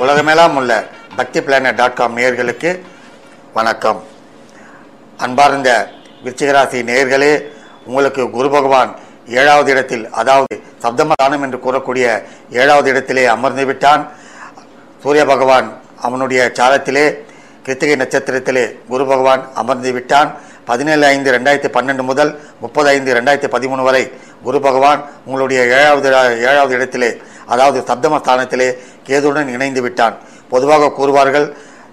உலகமெல்லாம் உள்ள பக்திபிளானட்.com நேயர்களுக்கு வணக்கம். அன்பார்ந்த விருச்சிகராசி நேயர்களே, உங்களுக்கு குரு பகவான் 7வது இடத்தில், அதாவது சப்தமஸ்தானம் என்று கூறக்கூடிய 7வது இடத்திலே அமர்ந்து விட்டான். சூரிய பகவான் அவனுடைய சாரத்திலே கிருத்திகை நட்சத்திரத்திலே குரு பகவான் அமர்ந்து விட்டான். 17/5/2012 முதல் 30/5/2013 வரை குரு பகவான் உங்களுடைய 7வது இடத்திலே, அதாவது சப்தமஸ்தானத்திலே கேதுடன் இணைந்து விட்டான். பொதுவாக கூறுவார்கள்,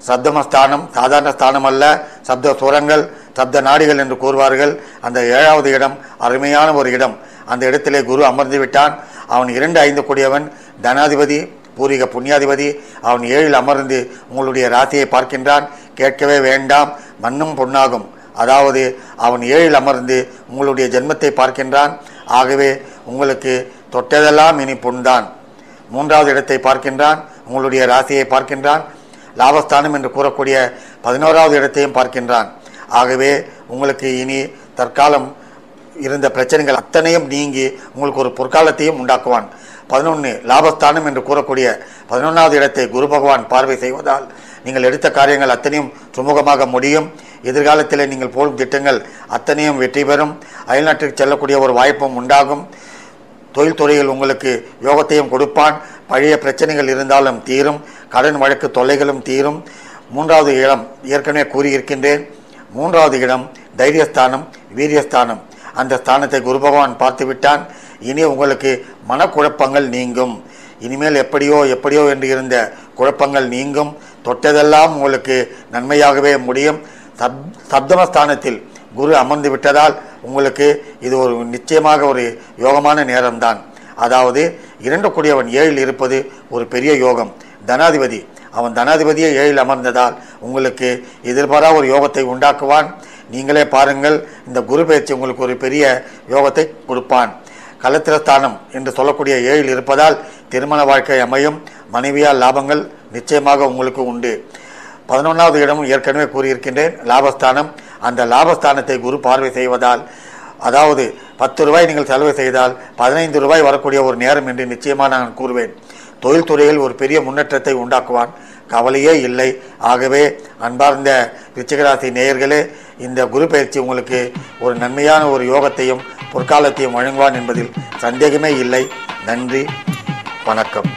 சப்தமஸ்தானம் சாதாரண ஸ்தானம் அல்ல, சப்த சுரங்கள் சப்த நாடிகள் என்று கூறுவார்கள். அந்த 7வது இடம் அருமையான ஒரு இடம். அந்த இடத்திலே குரு அமர்ந்து விட்டான். அவன் 2-5 கூடியவன், தனாதிபதி, பூரிக புண்ணியாதிபதி. அவன் 7இல் அமர்ந்து உங்களுடைய ராசியை பார்க்கின்றான். கேட்கவே வேண்டாம், மண்ணும் பொன்னாகும். அதாவது அவன் 7இல் அமர்ந்து உங்களுடைய ஜென்மத்தை பார்க்கின்றான். ஆகவே உங்களுக்கு தொட்டதெல்லாம் இனி பொன்தான். 3வது இடத்தை பார்க்கின்றான், உங்களுடைய ராசியை பார்க்கின்றான். லாபஸ்தானம் என்று கூறக்கூடிய 11வது இடத்தையும் பார்க்கின்றான். ஆகவே உங்களுக்கு இனி தற்காலம் இருந்த பிரச்சனைகள் அத்தனையும் நீங்கி உங்களுக்கு ஒரு பொற்காலத்தையும் உண்டாக்குவான். 11 லாபஸ்தானம் என்று கூறக்கூடிய 11வது இடத்தை குரு பகவான் பார்வை செய்வதால் நீங்கள் எடுத்த காரியங்கள் அத்தனையும் சுமூகமாக முடியும். எதிர்காலத்தில் நீங்கள் போடும் திட்டங்கள் அத்தனையும் வெற்றி பெறும். அயல்நாட்டிற்கு செல்லக்கூடிய ஒரு வாய்ப்பும் உண்டாகும். தொழில்துறையில் உங்களுக்கு யோகத்தையும் கொடுப்பான். பழைய பிரச்சனைகள் இருந்தாலும் தீரும். கடன் வழக்கு தொல்லைகளும் தீரும். 3வது இடம் ஏற்கனவே கூறியிருக்கின்றேன். 3வது இடம் தைரியஸ்தானம், வீரியஸ்தானம். அந்த ஸ்தானத்தை குரு பகவான் பார்த்து விட்டான். இனி உங்களுக்கு மனக்குழப்பங்கள் நீங்கும். இனிமேல் எப்படியோ என்று இருந்த குழப்பங்கள் நீங்கும். தொட்டதெல்லாம் உங்களுக்கு நன்மையாகவே முடியும். சப்தமஸ்தானத்தில் குரு அமர்ந்து விட்டதால் உங்களுக்கு இது ஒரு நிச்சயமாக ஒரு யோகமான நேரம்தான். அதாவது 2 கூடியவன் 7இல் இருப்பது ஒரு பெரிய யோகம். தனாதிபதி, அவன் தனாதிபதியே 7இல் அமர்ந்ததால் உங்களுக்கு எதிர்பாரா ஒரு யோகத்தை உண்டாக்குவான். நீங்களே பாருங்கள், இந்த குரு பயிற்சி உங்களுக்கு ஒரு பெரிய யோகத்தை கொடுப்பான். கலத்திரஸ்தானம் என்று சொல்லக்கூடிய 7இல் இருப்பதால் திருமண வாழ்க்கை அமையும். மனைவியால் லாபங்கள் நிச்சயமாக உங்களுக்கு உண்டு. 11வது இடமும் ஏற்கனவே கூறியிருக்கின்றேன், லாபஸ்தானம். அந்த லாபஸ்தானத்தை குரு பார்வை செய்வதால், அதாவது 10 ரூபாய் நீங்கள் செலவு செய்தால் 15 ரூபாய் வரக்கூடிய ஒரு நேரம் என்று நிச்சயமாக நான் கூறுவேன். தொழில்துறையில் ஒரு பெரிய முன்னேற்றத்தை உண்டாக்குவான். கவலையே இல்லை. ஆகவே அன்பார்ந்த விருச்சிகராசி நேயர்களே, இந்த குரு பயிற்சி உங்களுக்கு ஒரு நன்மையான ஒரு யோகத்தையும் பொற்காலத்தையும் வழங்குவான் என்பதில் சந்தேகமே இல்லை. நன்றி, வணக்கம்.